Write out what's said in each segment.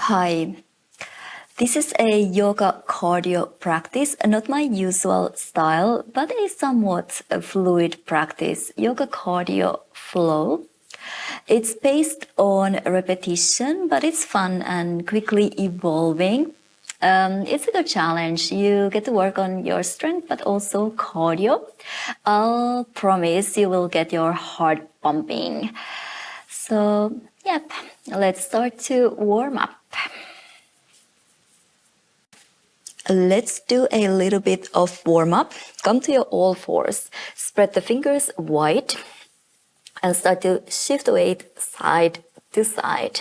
Hi, this is a yoga cardio practice, not my usual style, but a somewhat fluid practice, yoga cardio flow. It's based on repetition, but it's fun and quickly evolving. It's a good challenge. You get to work on your strength, but also cardio. I'll promise you will get your heart pumping. So, yep, let's start to warm up. Let's do a little bit of warm up. Come to your all fours. Spread the fingers wide and start to shift the weight side to side.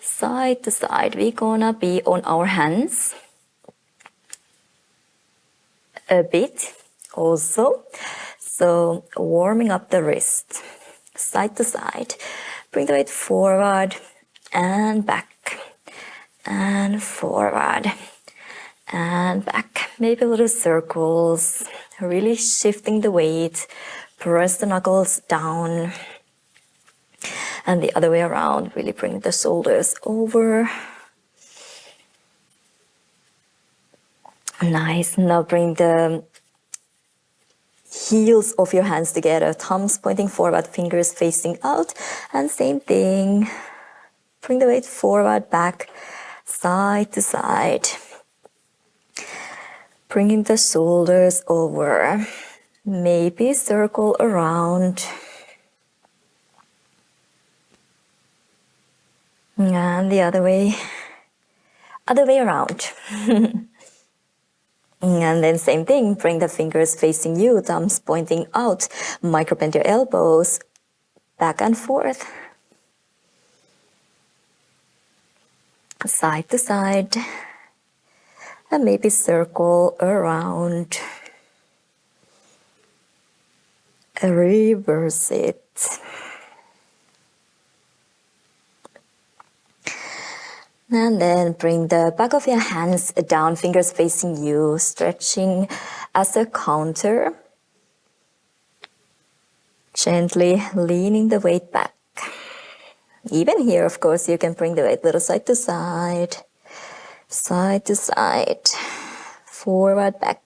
Side to side. We're gonna be on our hands a bit also. So warming up the wrist side to side. Bring the weight forward and back and forward and back. Maybe little circles, really shifting the weight. Press the knuckles down and the other way around. Really bring the shoulders over. Nice. Now bring the heels of your hands together, thumbs pointing forward, fingers facing out, and same thing. Bring the weight forward, back, side to side. Bringing the shoulders over. Maybe circle around. And the other way around. And then same thing, bring the fingers facing you, thumbs pointing out, micro bend your elbows, back and forth. Side to side. And maybe circle around. Reverse it. And then bring the back of your hands down, fingers facing you, stretching as a counter. Gently leaning the weight back. Even here, of course, you can bring the weight a little side to side, forward, back.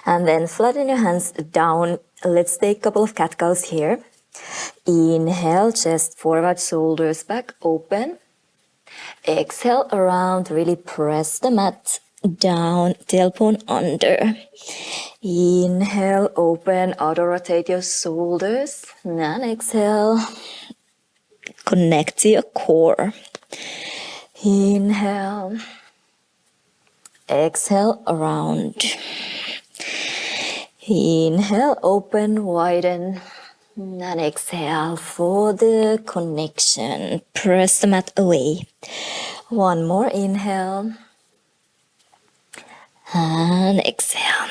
And then flatten your hands down. Let's take a couple of cat-cows here. Inhale, chest forward, shoulders back, open. Exhale around, really press the mat down, tailbone under. Inhale, open, auto-rotate your shoulders. And exhale, connect to your core. Inhale, exhale around. Inhale, open, widen. And exhale for the connection. Press the mat away. One more inhale. And exhale.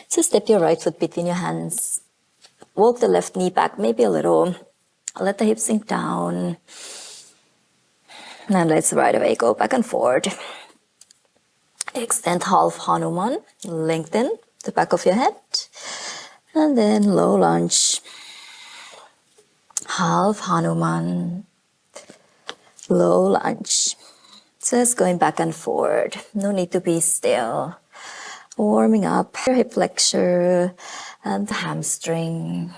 So step your right foot between your hands. Walk the left knee back, maybe a little. Let the hips sink down. And let's right away go back and forward. Extend half Hanuman. Lengthen the back of your head. And then low lunge. Half Hanuman, low lunge. Just going back and forward. No need to be still. Warming up your hip flexor and the hamstring.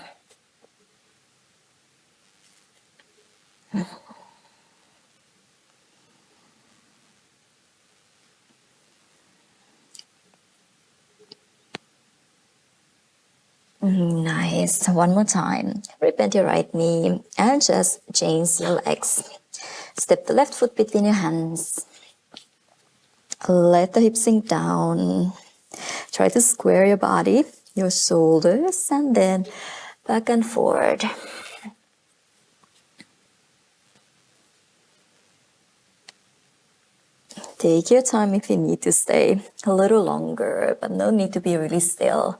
Nice. One more time. Bend your right knee and just change your legs. Step the left foot between your hands. Let the hips sink down. Try to square your body, your shoulders, and then back and forward. Take your time if you need to stay a little longer, but no need to be really still.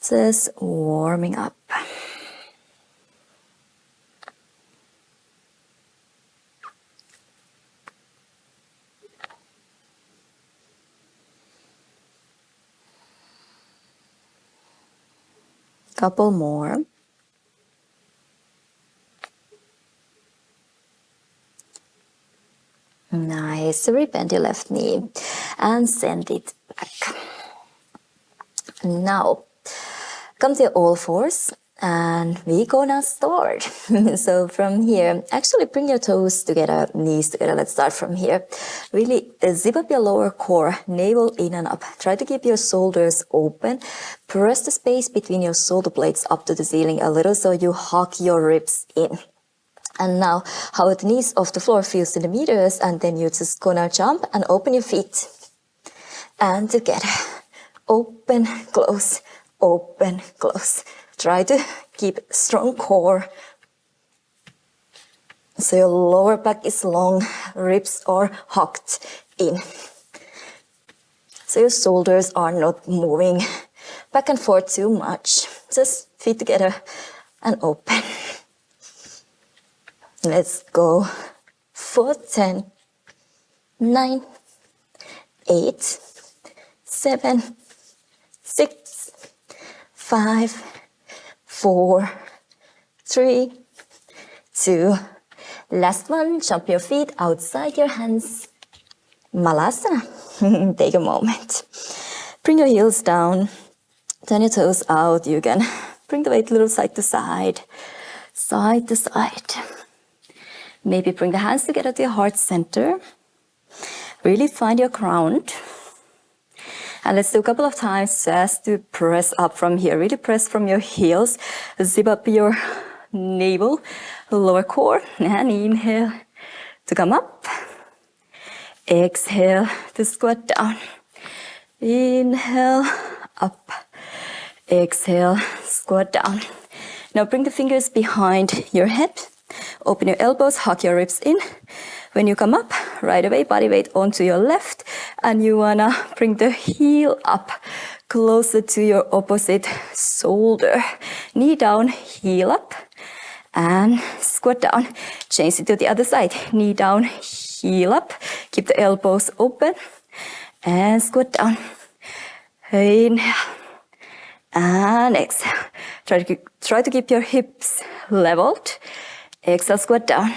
Just warming up. Couple more. Nice. Rebend your left knee and send it back. Now, come to all fours and we're gonna start. So from here, actually bring your toes together, knees together. Let's start from here. Really zip up your lower core, navel in and up. Try to keep your shoulders open. Press the space between your shoulder blades up to the ceiling a little so you hug your ribs in. And now, how the knees off the floor feels in the meters, and then you're just gonna jump and open your feet. And together. Open, close, open, close. Try to keep strong core. So your lower back is long, ribs are hugged in. So your shoulders are not moving back and forth too much. Just feet together and open. Let's go for 10, 9, 8, 7, 6, 5, 4, 3, 2. Last one, jump your feet outside your hands. Malasana. Take a moment. Bring your heels down. Turn your toes out. You can bring the weight a little side to side. Side to side. Maybe bring the hands together to your heart center. Really find your ground. And let's do a couple of times just to press up from here. Really press from your heels. Zip up your navel, lower core. And inhale to come up. Exhale to squat down. Inhale, up. Exhale, squat down. Now bring the fingers behind your head. Open your elbows, hug your ribs in. When you come up, right away, body weight onto your left. And you wanna bring the heel up closer to your opposite shoulder. Knee down, heel up. And squat down. Change it to the other side. Knee down, heel up. Keep the elbows open. And squat down. Inhale. And exhale. Try to keep your hips leveled. Exhale, squat down.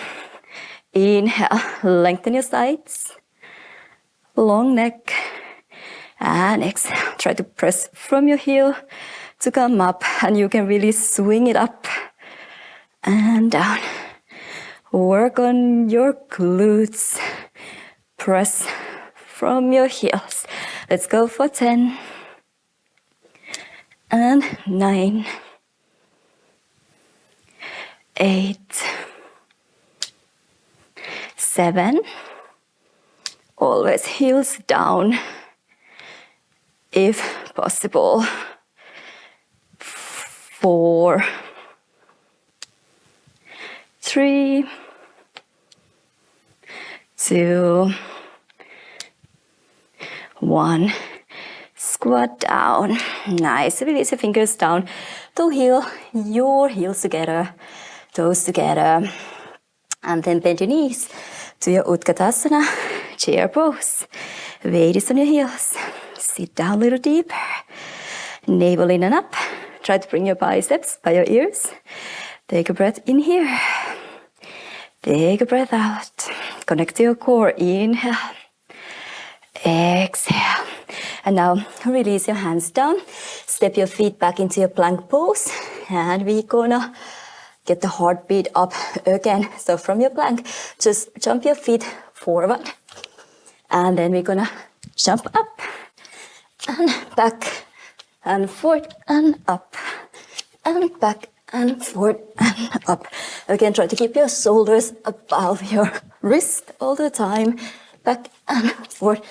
Inhale, lengthen your sides. Long neck. And exhale. Try to press from your heel to come up. And you can really swing it up and down. Work on your glutes. Press from your heels. Let's go for 10. And 9. 8. 7. Always heels down, if possible. 4. 3. 2. 1. Squat down. Nice. Release your fingers down to heel your heels together, toes together. And then bend your knees to your Utkatasana, chair pose. Weight is on your heels. Sit down a little deeper. Navel in and up. Try to bring your biceps by your ears. Take a breath in here. Take a breath out. Connect to your core. Inhale. Exhale. And now release your hands down. Step your feet back into your plank pose. And we're gonna get the heartbeat up again. So from your plank, just jump your feet forward. And then we're gonna jump up and back and forth and up and back and forth and up. Again, try to keep your shoulders above your wrist all the time. Back and forth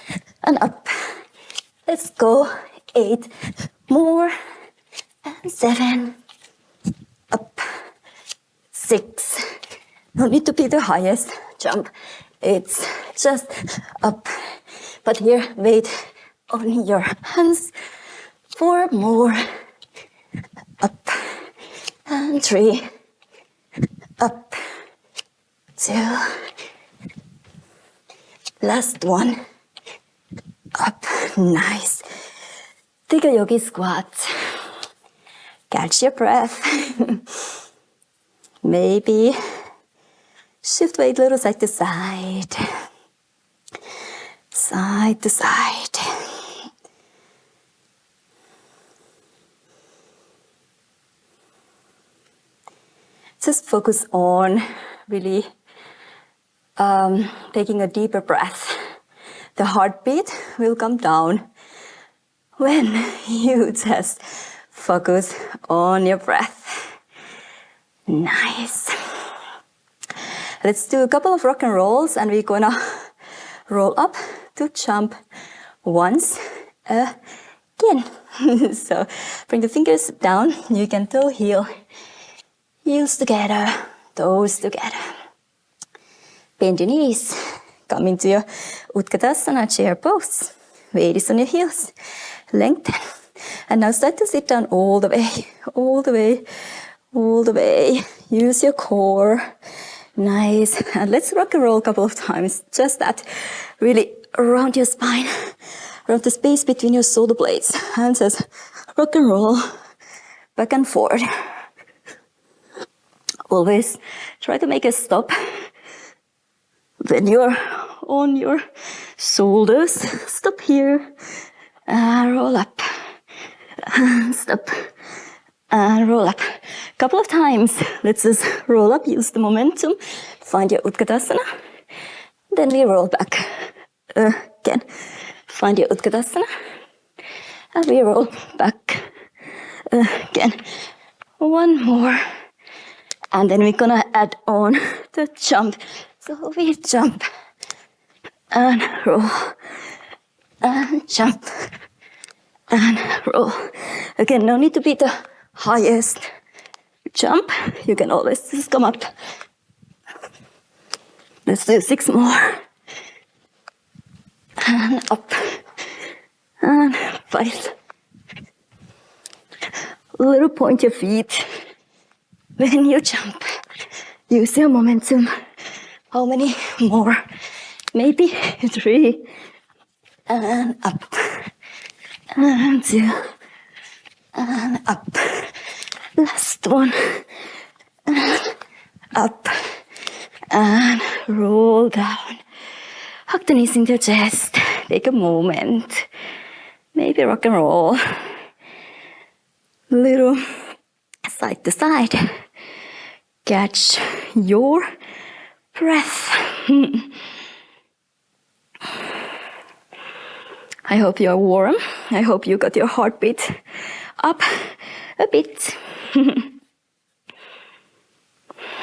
and up. Let's go. 8 more. And 7. Up. 6. No need to be the highest jump. It's just up. But here, weight on your hands. 4 more. Up. And 3. Up. 2. Last one. Up. Nice. Take a yogi squat. Catch your breath. Maybe shift weight a little side to side. side to side. Just focus on really taking a deeper breath. The heartbeat will come down when you just focus on your breath. Nice. Let's do a couple of rock and rolls, and we're gonna roll up to jump once again. So bring the fingers down. You can toe heel, heels together, toes together. Bend your knees. Come into your Utkatasana chair pose. Weight is on your heels. Lengthen. And now start to sit down all the way, all the way, all the way. Use your core. Nice. And let's rock and roll a couple of times. Just that. Really around your spine. Around the space between your shoulder blades. And just rock and roll. Back and forth. Always try to make a stop when you're on your shoulders. Stop here. And roll up. And stop. And roll up. Couple of times. Let's just roll up. Use the momentum. Find your Utkatasana. Then we roll back. Again. Find your Utkatasana. And we roll back. Again. One more. And then we're gonna add on the jump. So we jump. And roll. And jump. And roll. Again, no need to be the highest jump. You can always just come up. Let's do 6 more. And up. And 5. A little point your feet when you jump. Use your momentum. How many more? Maybe 3. And up. And 2. And up. Last one. And up. And roll down. Hug the knees into your chest. Take a moment. Maybe rock and roll. Little side to side. Catch your breath. I hope you are warm. I hope you got your heartbeat up a bit.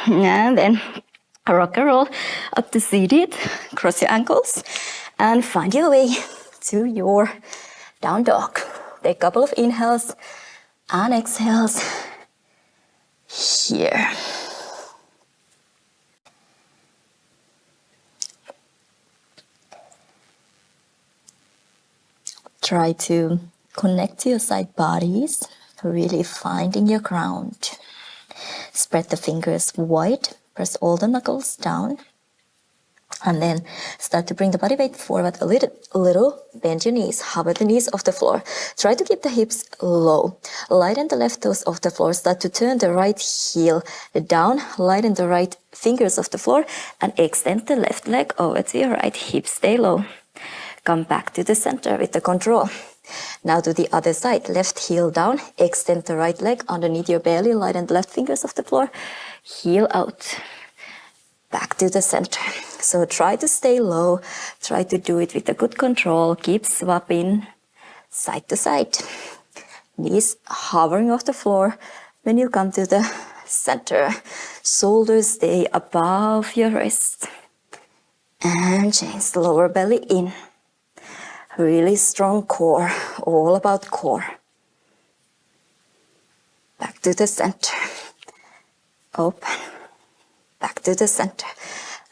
And then rock and roll up to seated. Cross your ankles and find your way to your down dog. Take a couple of inhales and exhales here. Try to connect to your side bodies, really finding your ground. Spread the fingers wide, press all the knuckles down, and then start to bring the body weight forward a little. Bend your knees, hover the knees off the floor. Try to keep the hips low. Lighten the left toes off the floor. Start to turn the right heel down. Lighten the right fingers off the floor and extend the left leg over to your right hip. Stay low. Come back to the center with the control. Now to the other side. Left heel down. Extend the right leg underneath your belly. Lighten the left fingers off the floor. Heel out. Back to the center. So try to stay low. Try to do it with a good control. Keep swapping side to side. Knees hovering off the floor when you come to the center. Shoulders stay above your wrist. And change the lower belly in. Really strong core. All about core. Back to the center. Open. Back to the center.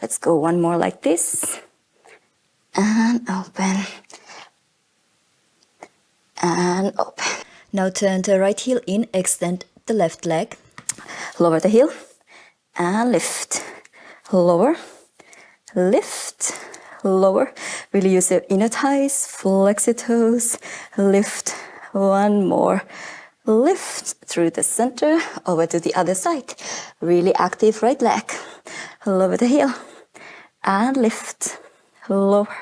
Let's go one more like this. And open. And open. Now turn the right heel in. Extend the left leg. Lower the heel. And lift. Lower. Lift. Lower. Really use your inner thighs. Flex your toes. Lift. One more. Lift through the center, over to the other side. Really active right leg. Lower the heel. And lift. Lower.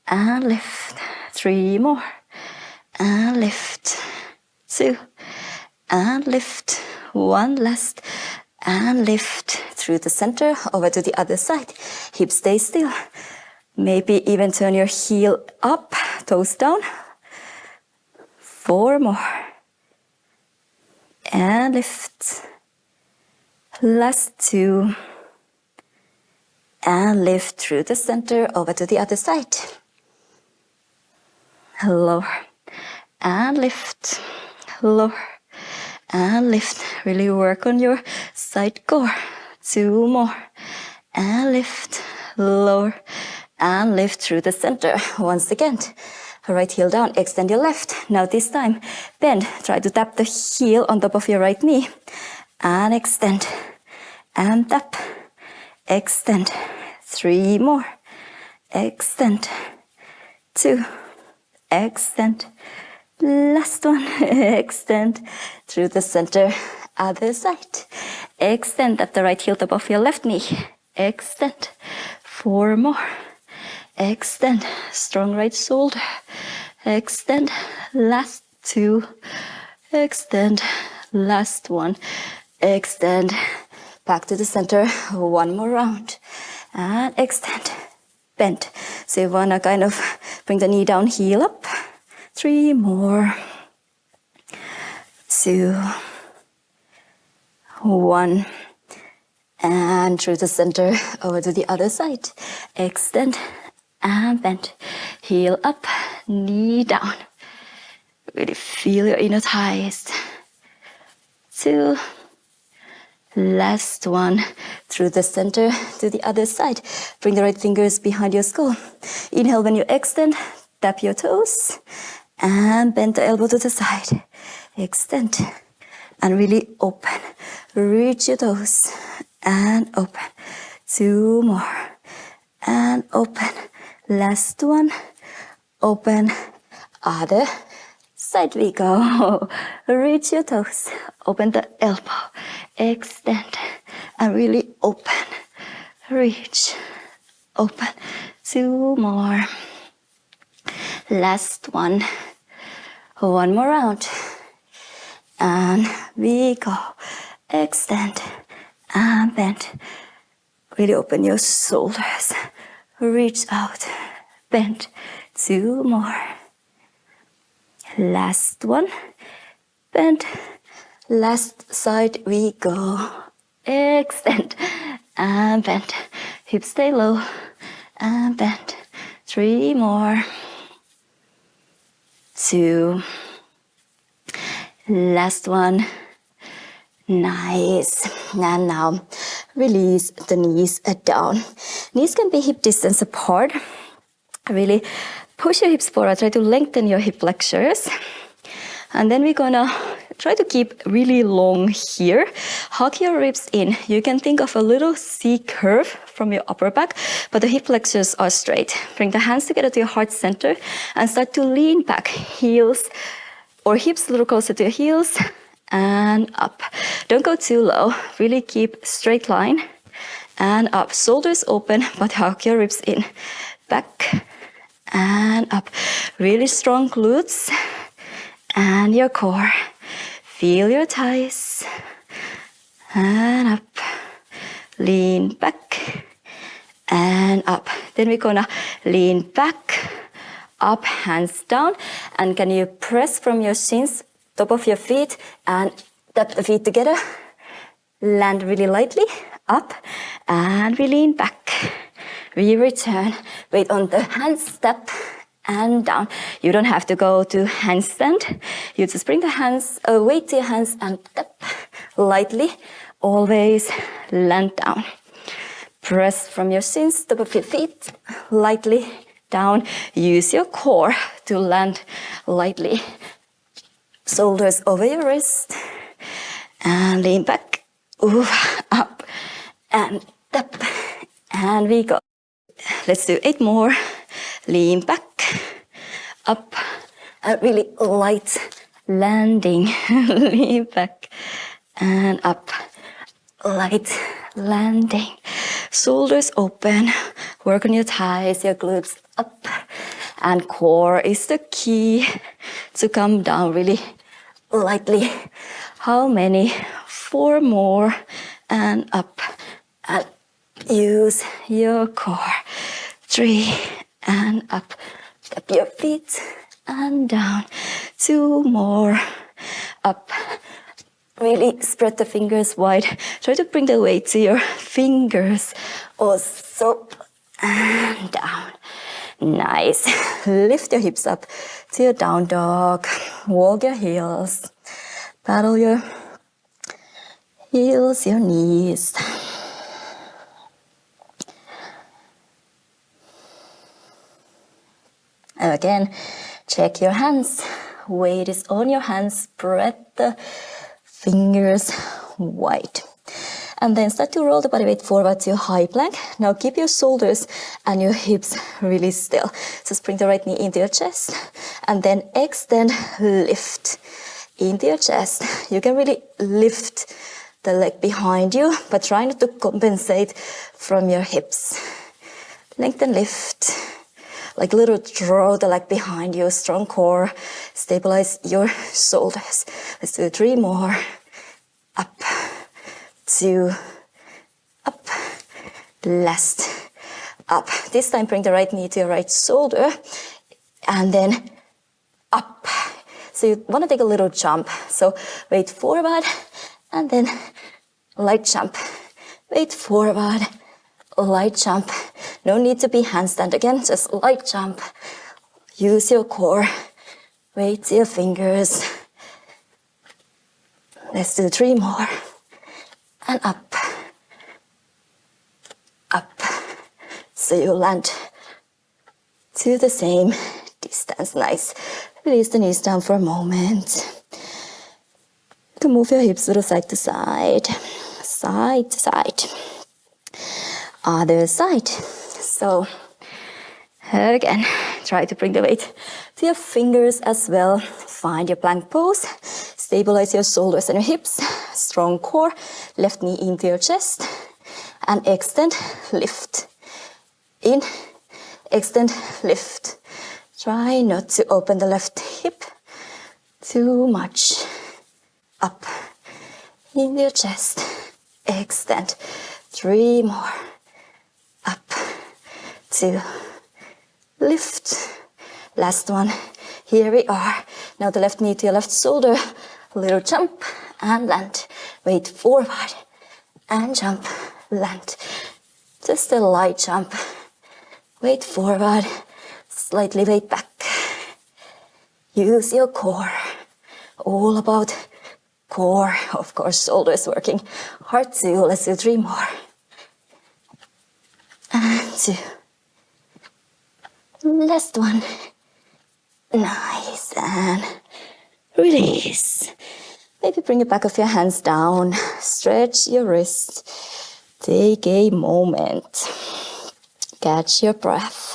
and lift. 3 more, and lift. 2, and lift. 1 last, and lift through the center over to the other side. Hips stay still. Maybe even turn your heel up, toes down. 4 more, and lift. Last 2, and lift through the center over to the other side. Lower, and lift. Lower, and lift. Really work on your side core. 2 more, and lift. Lower, and lift through the center. Once again, right heel down, extend your left. Now this time, bend. Try to tap the heel on top of your right knee. And extend, and tap. Extend. 3 more. Extend. 2. Extend. Last one. Extend through the center. Other side. Extend at the right heel top of your left knee. Extend. 4 more. Extend. Strong right shoulder. Extend. Last 2. Extend. Last 1. Extend. Back to the center. 1 more round. And extend. Bend. So you wanna kind of bring the knee down, heel up. 3 more. 2. 1. And through the center over to the other side. Extend and bend. Heel up, knee down. Really feel your inner thighs. 2. Last 1. Through the center to the other side. Bring the right fingers behind your skull. Inhale when you extend. Tap your toes. And bend the elbow to the side. Extend. And really open. Reach your toes. And open. 2 more. And open. Last 1. Open. Other side we go. Reach your toes. Open the elbow. Extend. And really open. Reach. Open. 2 more. Last 1. 1 more round. And we go. Extend. And bend. Really open your shoulders. Reach out. Bend. 2 more. Last 1. Bend. Last side we go. Extend. And bend. Hips stay low. And bend. 3 more. 2. Last 1. Nice. And now release the knees down. Knees can be hip distance apart. Really push your hips forward. Try to lengthen your hip flexors. And then we're gonna try to keep really long here. Hug your ribs in. You can think of a little C curve from your upper back, but the hip flexors are straight. Bring the hands together to your heart center and start to lean back. Heels or hips a little closer to your heels. And up. Don't go too low. Really keep straight line. And up. Shoulders open, but hug your ribs in. Back. And up. Really strong glutes. And your core. Feel your thighs. And up. Lean back. And up. Then we're gonna lean back. Up, hands down. And can you press from your shins, top of your feet, and tap the feet together. Land really lightly, up, and we lean back. We return, weight on the hands, step, and down. You don't have to go to handstand. You just bring the hands, weight to your hands, and tap lightly. Always land down. Press from your shins, top of your feet, lightly down. Use your core to land lightly. Shoulders over your wrist. And lean back. Ooh, up. And tap. And we go. Let's do 8 more. Lean back. Up. And really light landing. Lean back. And up. Light landing. Shoulders open. Work on your thighs, your glutes up. And core is the key to come down really lightly. How many? 4 more and up. And use your core. 3 and up. Step your feet and down. 2 more. Up. Really spread the fingers wide. Try to bring the weight to your fingers. Also, and down. Nice. Lift your hips up to your down dog. Walk your heels. Paddle your heels, your knees. Again, check your hands. Weight is on your hands. Spread the fingers wide. And then start to roll the body weight forward to your high plank. Now keep your shoulders and your hips really still. So bring the right knee into your chest. And then extend, lift into your chest. You can really lift the leg behind you, but try not to compensate from your hips. Lengthen, lift. Like a little draw the leg behind you, strong core. Stabilize your shoulders. Let's do 3 more. Up, 2, up, last, up. This time bring the right knee to your right shoulder and then up. So you want to take a little jump. So weight forward and then light jump. Weight forward, light jump. No need to be handstand again, just light jump. Use your core. Weight to your fingers. Let's do 3 more. And up. Up. So you land to the same distance. Nice. Release the knees down for a moment. You can move your hips a little side to side. Side to side. Other side. So again, try to bring the weight to your fingers as well. Find your plank pose. Stabilize your shoulders and your hips. Strong core. Left knee into your chest. And extend, lift. In, extend, lift. Try not to open the left hip too much. Up. In your chest. Extend. 3 more. Up. 2. Lift. Last one. Here we are. Now the left knee to your left shoulder. A little jump and land. Weight forward and jump, land. Just a light jump. Weight forward, slightly weight back. Use your core. All about core. Of course, shoulders working hard too. Let's do 3 more. And 2. Last one. Nice. And release. Maybe bring the back of your hands down. Stretch your wrist. Take a moment. Catch your breath.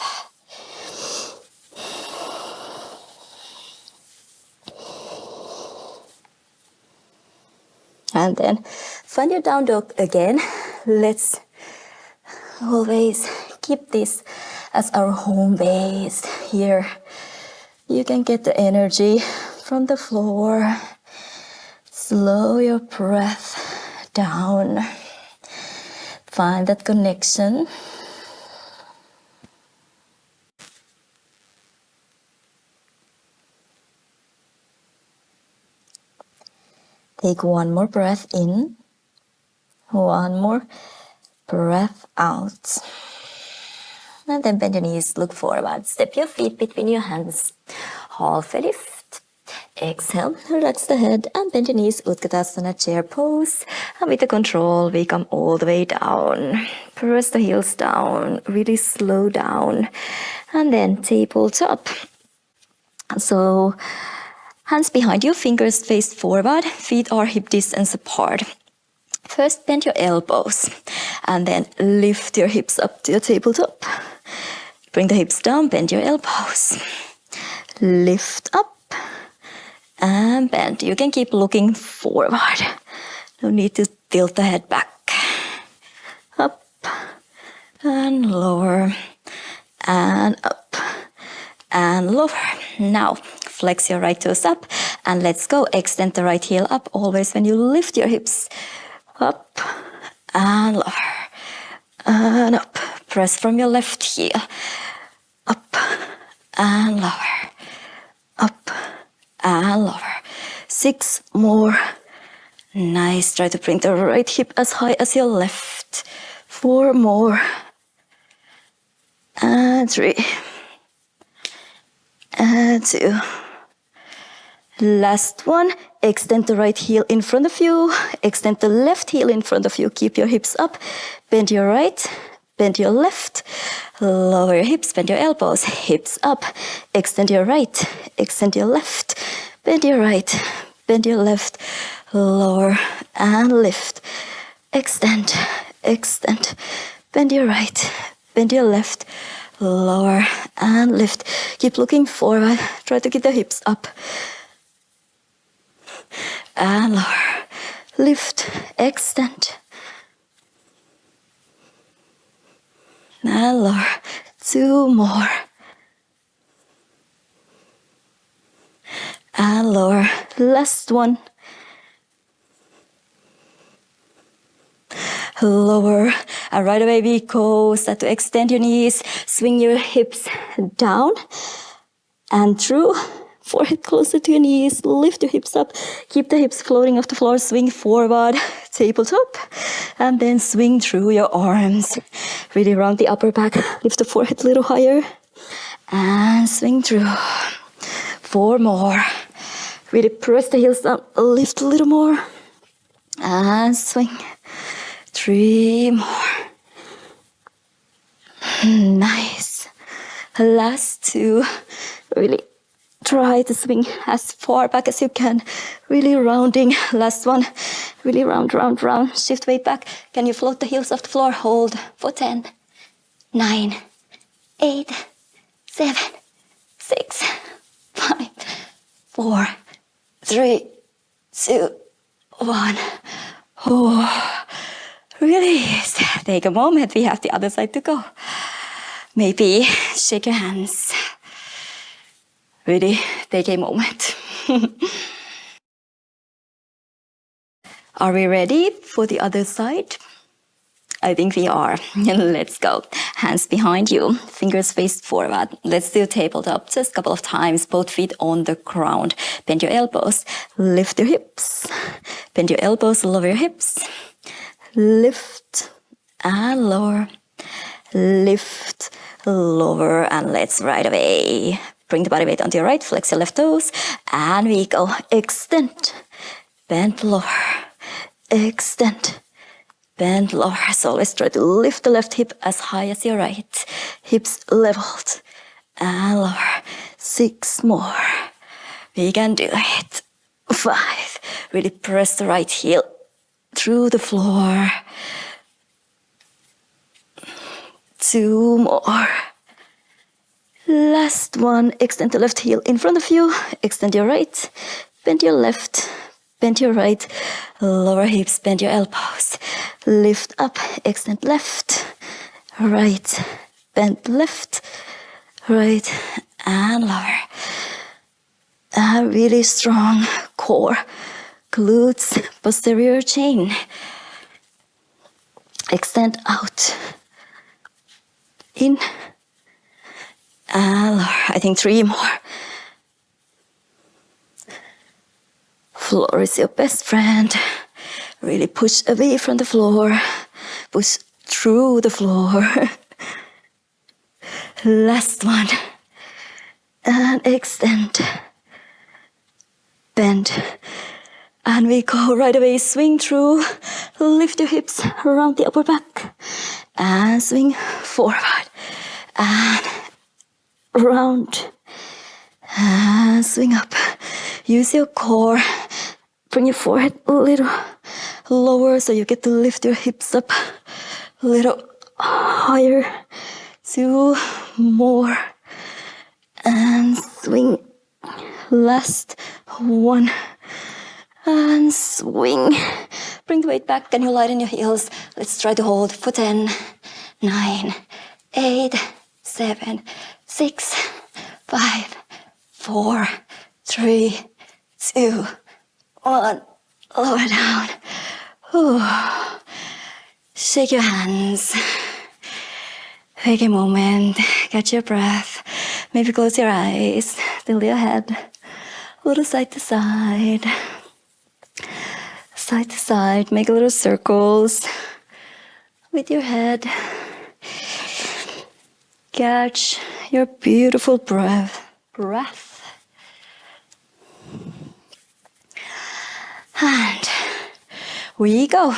And then find your down dog again. Let's always keep this as our home base here. You can get the energy from the floor. Slow your breath down. Find that connection. Take 1 more breath in. 1 more breath out. And then bend your knees, look forward. Step your feet between your hands. Half a lift. Exhale, relax the head and bend your knees, Utkatasana chair pose. And with the control, we come all the way down. Press the heels down, really slow down. And then tabletop. So, hands behind you, fingers face forward, feet are hip distance apart. First, bend your elbows and then lift your hips up to your tabletop. Bring the hips down, bend your elbows. Lift up. And bend. You can keep looking forward. No need to tilt the head back. Up and lower and up and lower. Now, flex your right toes up and let's go. Extend the right heel up always when you lift your hips. Up and lower and up. Press from your left heel. Up and lower. Up and lower. 6 more. Nice. Try to bring the right hip as high as your left. 4 more. And 3. And 2. Last one. Extend the right heel in front of you. Extend the left heel in front of you. Keep your hips up. Bend your right. Bend your left. Lower your hips. Bend your elbows. Hips up. Extend your right. Extend your left. Bend your right. Bend your left. Lower and lift. Extend. Extend. Bend your right. Bend your left. Lower and lift. Keep looking forward. Try to get the hips up. And lower. Lift. Extend. And lower. 2 more. And lower. Last one. Lower. And right away we go. Start to extend your knees. Swing your hips down and through. Forehead closer to your knees. Lift your hips up. Keep the hips floating off the floor. Swing forward. Tabletop. And then swing through your arms. Really round the upper back. Lift the forehead a little higher. And swing through. 4 more. Really press the heels down. Lift a little more. And swing. 3 more. Nice. Last 2. Really try to swing as far back as you can. Really rounding. Last one. Really round, round, round. Shift weight back. Can you float the heels off the floor? Hold for 10, 9, 8, 7, 6, 5, 4, 3, 2, 1. Oh. Release. Take a moment. We have the other side to go. Maybe shake your hands. Really take a moment. Are we ready for the other side? I think we are. Let's go. Hands behind you, fingers faced forward. Let's do tabletop just a couple of times, both feet on the ground. Bend your elbows, lift your hips. Bend your elbows, lower your hips. Lift and lower. Lift, lower, and let's right away. Bring the body weight onto your right, flex your left toes, and we go. Extend, bend, lower. Extend, bend, lower. So let's try to lift the left hip as high as your right. Hips leveled, and lower. 6 more. We can do it. 5. Really press the right heel through the floor. 2 more. Last one. Extend the left heel in front of you. Extend your right. Bend your left. Bend your right. Lower hips. Bend your elbows. Lift up. Extend left. Right. Bend left. Right. And lower. A really strong core. Glutes. Posterior chain. Extend out. In. And lower. I think 3 more. Floor is your best friend. Really push away from the floor. Push through the floor. Last one. And extend. Bend. And we go right away. Swing through. Lift your hips around the upper back. And swing forward. And round. And swing up. Use your core. Bring your forehead a little lower so you get to lift your hips up a little higher. 2 more. And swing. Last one. And swing. Bring the weight back. Can you lighten your heels? Let's try to hold for 10, 9, 8, 7, 6, 5, 4, 3, 2, 1. Lower down. Ooh. Shake your hands. Take a moment. Catch your breath. Maybe close your eyes. Tilt your head. A little side to side. Side to side. Make little circles with your head. Catch your beautiful breath. And we go.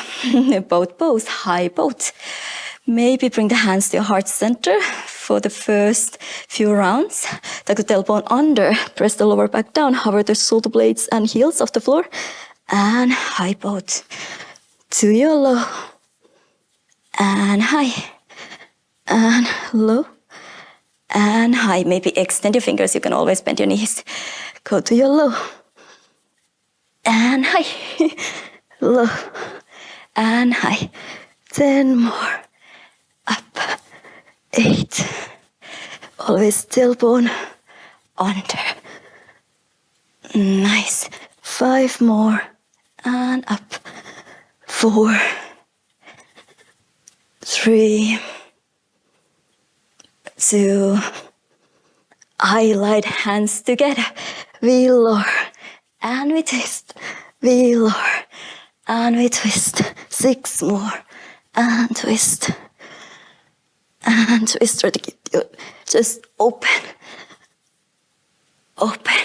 Boat pose, high boat. Maybe bring the hands to your heart center for the first few rounds. Tuck the tailbone under. Press the lower back down. Hover the shoulder blades and heels off the floor. And high boat. To your low. And high. And low. And high. Maybe extend your fingers. You can always bend your knees. Go to your low. And high. Low. And high. 10 more. Up. 8. Always tailbone under. Nice. 5 more. And up. 4. 3. 2. Highlight hands together. We lower. And we twist. We lower. And we twist. 6 more. And twist. And twist. Try to keep your chest open. Open.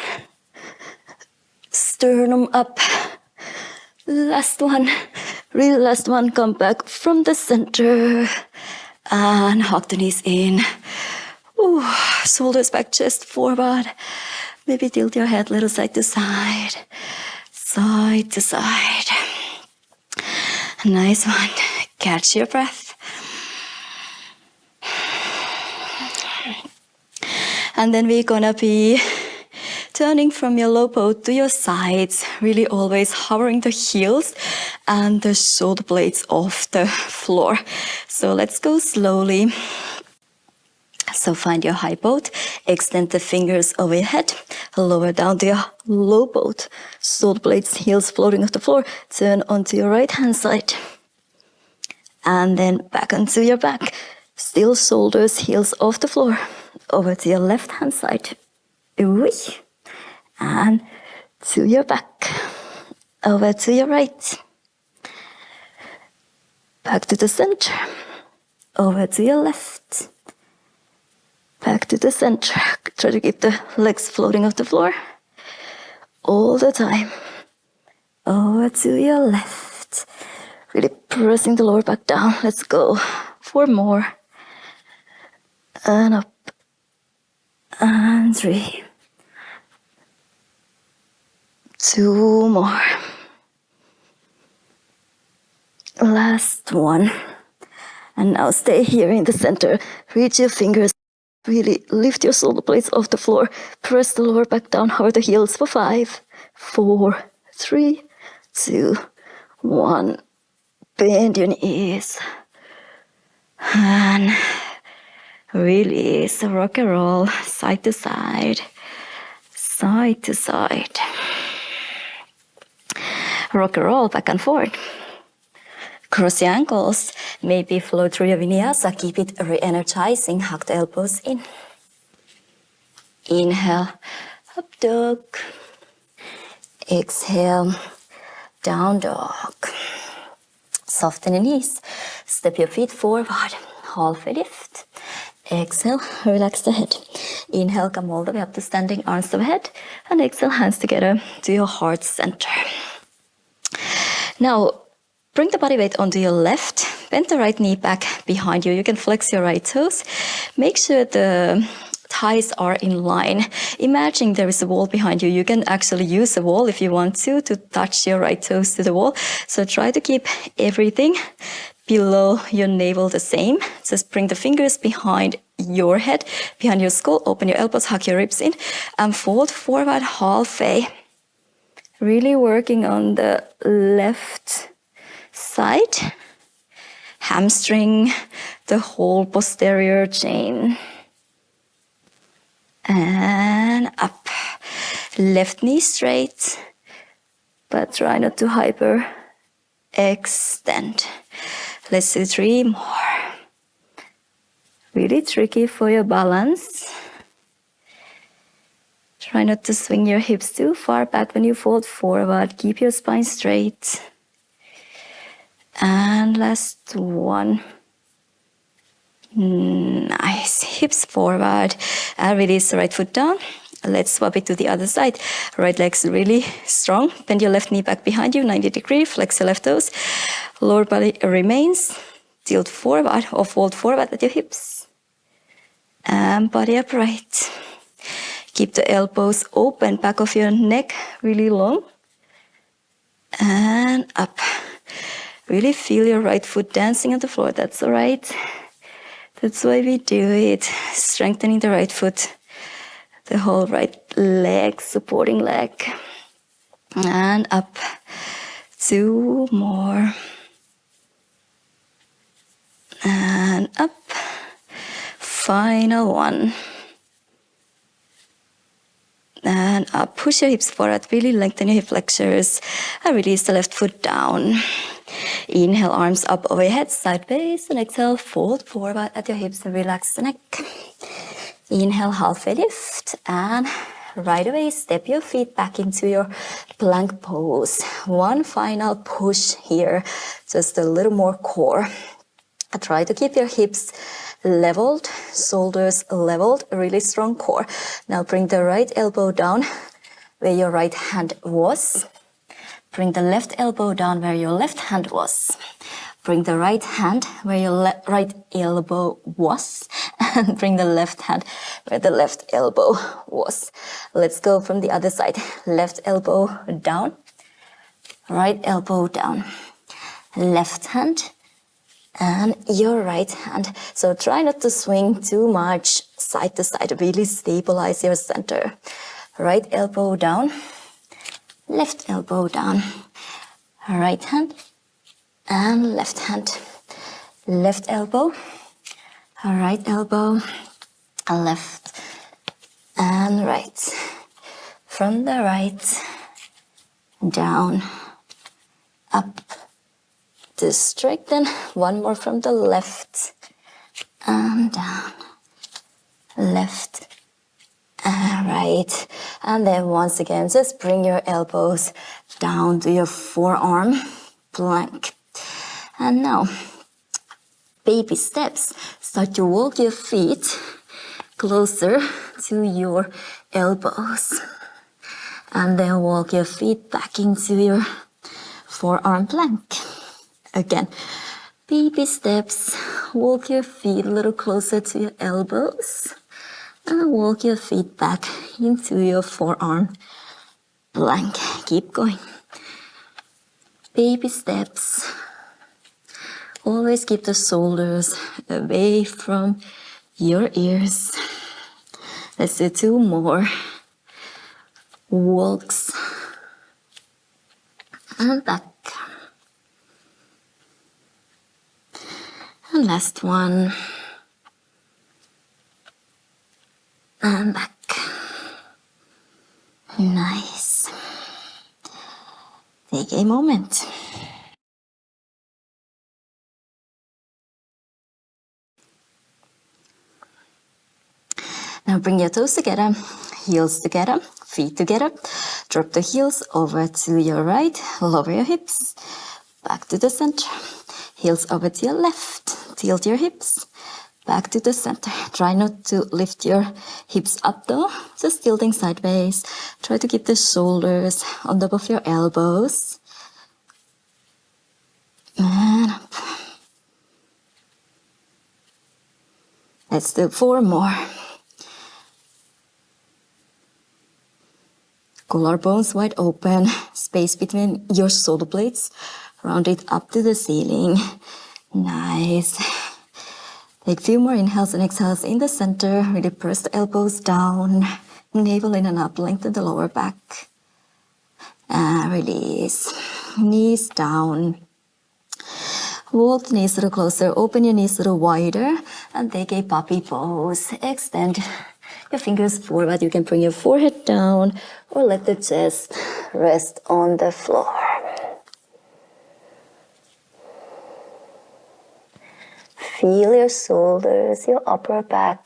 Sternum up. Last one. Really last one. Come back from the center. And hug the knees in. Ooh, shoulders back, chest forward. Maybe tilt your head a little side to side. Side to side. Nice one. Catch your breath. And then we're gonna be turning from your low boat to your sides, really always hovering the heels and the shoulder blades off the floor. So let's go slowly. So find your high boat, extend the fingers overhead, lower down to your low boat, shoulder blades, heels floating off the floor, turn onto your right hand side. And then back onto your back, still shoulders, heels off the floor, over to your left hand side. And to your back, over to your right, back to the center, over to your left, back to the center. Try to keep the legs floating off the floor all the time. Over to your left, really pressing the lower back down. Let's go. 4 more. And up. And 3. 2 more. Last one. And now stay here in the center. Reach your fingers. Really lift your shoulder blades off the floor. Press the lower back down. Hover the heels for 5, 4, 3, 2, 1. Bend your knees. And release. Rock and roll. Side to side. Side to side. Rock and roll back and forth. Cross your ankles. Maybe flow through your vinyasa. Keep it re-energizing. Hug the elbows in. Inhale, up dog. Exhale, down dog. Soften the knees. Step your feet forward. Half a lift. Exhale, relax the head. Inhale, come all the way up to standing arms overhead. And exhale, hands together to your heart center. Now, bring the body weight onto your left. Bend the right knee back behind you. You can flex your right toes. Make sure the thighs are in line. Imagine there is a wall behind you. You can actually use a wall if you want to touch your right toes to the wall. So try to keep everything below your navel the same. Just bring the fingers behind your head, behind your skull. Open your elbows, hug your ribs in, and fold forward halfway. Really working on the left side. Hamstring the whole posterior chain. And Left knee straight, but try not to hyper extend. Let's do 3 more. Really tricky for your balance. Try not to swing your hips too far back when you fold forward. Keep your spine straight. And last one. Nice. Hips forward. And release the right foot down. Let's swap it to the other side. Right leg's really strong. Bend your left knee back behind you, 90 degrees. Flex your left toes. Lower body remains. Tilt forward or fold forward at your hips. And body upright. Keep the elbows open, back of your neck really long. And up. Really feel your right foot dancing on the floor. That's all right. That's why we do it. Strengthening the right foot. The whole right leg, supporting leg. And up. 2 more. And up. Final one. And up. Push your hips forward. Really lengthen your hip flexors. And release the left foot down. Inhale, arms up overhead, sideways. And exhale, fold forward at your hips and relax the neck. Inhale, halfway lift. And right away, step your feet back into your plank pose. One final push here. Just a little more core. Try to keep your hips leveled, shoulders leveled, really strong core. Now bring the right elbow down where your right hand was. Bring the left elbow down where your left hand was. Bring the right hand where your right elbow was. And bring the left hand where the left elbow was. Let's go from the other side. Left elbow down. Right elbow down. Left hand. And your right hand. So try not to swing too much side to side. Really stabilize your center. Right elbow down. Left elbow down. Right hand. And left hand. Left elbow. Right elbow. Left and right. From the right. Down. Up. To straighten. One more from the left and down, left and right. And then once again, just bring your elbows down to your forearm plank. And now, baby steps. Start to walk your feet closer to your elbows. And then walk your feet back into your forearm plank. Again, baby steps, walk your feet a little closer to your elbows and walk your feet back into your forearm plank. Keep going. Baby steps. Always keep the shoulders away from your ears. Let's do 2 more. Walks and back. And last one. And back. Nice. Take a moment. Now bring your toes together, heels together, feet together. Drop the heels over to your right, lower your hips, back to the center. Heels over to your left, tilt your hips, back to the center. Try not to lift your hips up though, just tilting sideways. Try to keep the shoulders on top of your elbows. And up. Let's do 4 more. Collarbones wide open, space between your shoulder blades. Round it up to the ceiling. Nice. Take a few more inhales and exhales in the center. Really press the elbows down. Navel in and up. Lengthen the lower back. And release. Knees down. Walk the knees a little closer. Open your knees a little wider. And take a puppy pose. Extend your fingers forward. You can bring your forehead down or let the chest rest on the floor. Feel your shoulders, your upper back.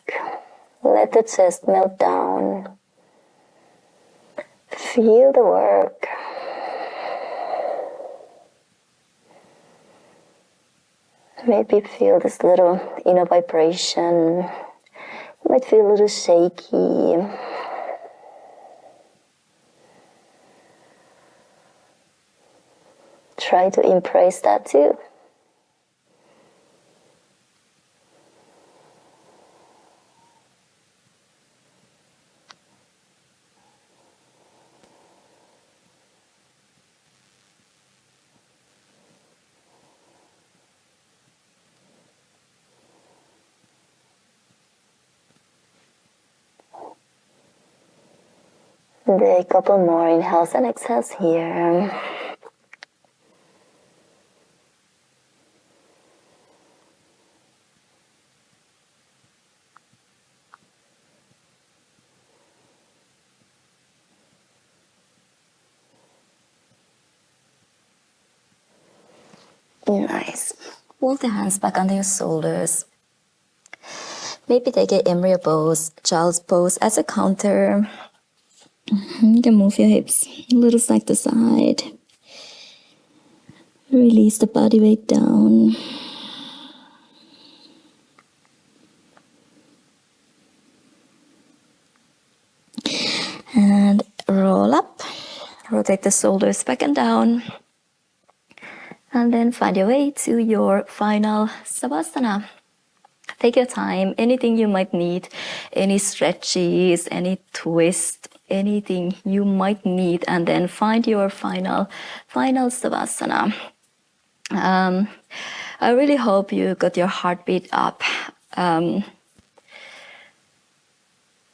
Let the chest melt down. Feel the work. Maybe feel this little inner vibration. You might feel a little shaky. Try to embrace that too. A couple more inhales and exhales here. Nice. Hold the hands back under your shoulders. Maybe take a embryo pose, child's pose as a counter. You can move your hips a little side to side. Release the body weight down. And roll up. Rotate the shoulders back and down. And then find your way to your final Savasana. Take your time, anything you might need, any stretches, any twist, anything you might need, and then find your final Savasana. I really hope you got your heartbeat up. A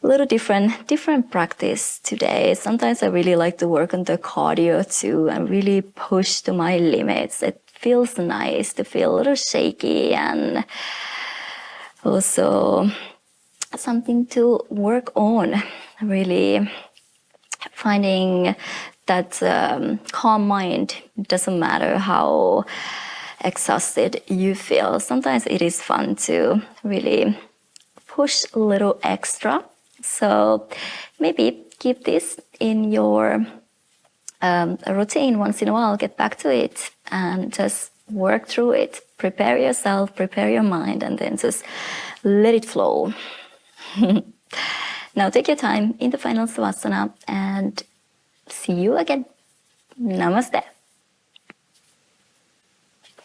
little different practice today. Sometimes I really like to work on the cardio too and really push to my limits. It feels nice to feel a little shaky and also something to work on, really finding that calm mind. It doesn't matter how exhausted you feel. Sometimes it is fun to really push a little extra. So maybe keep this in your routine once in a while. Get back to it and just work through it. Prepare yourself, prepare your mind, and then just let it flow. Now take your time in the final Savasana and see you again. Namaste.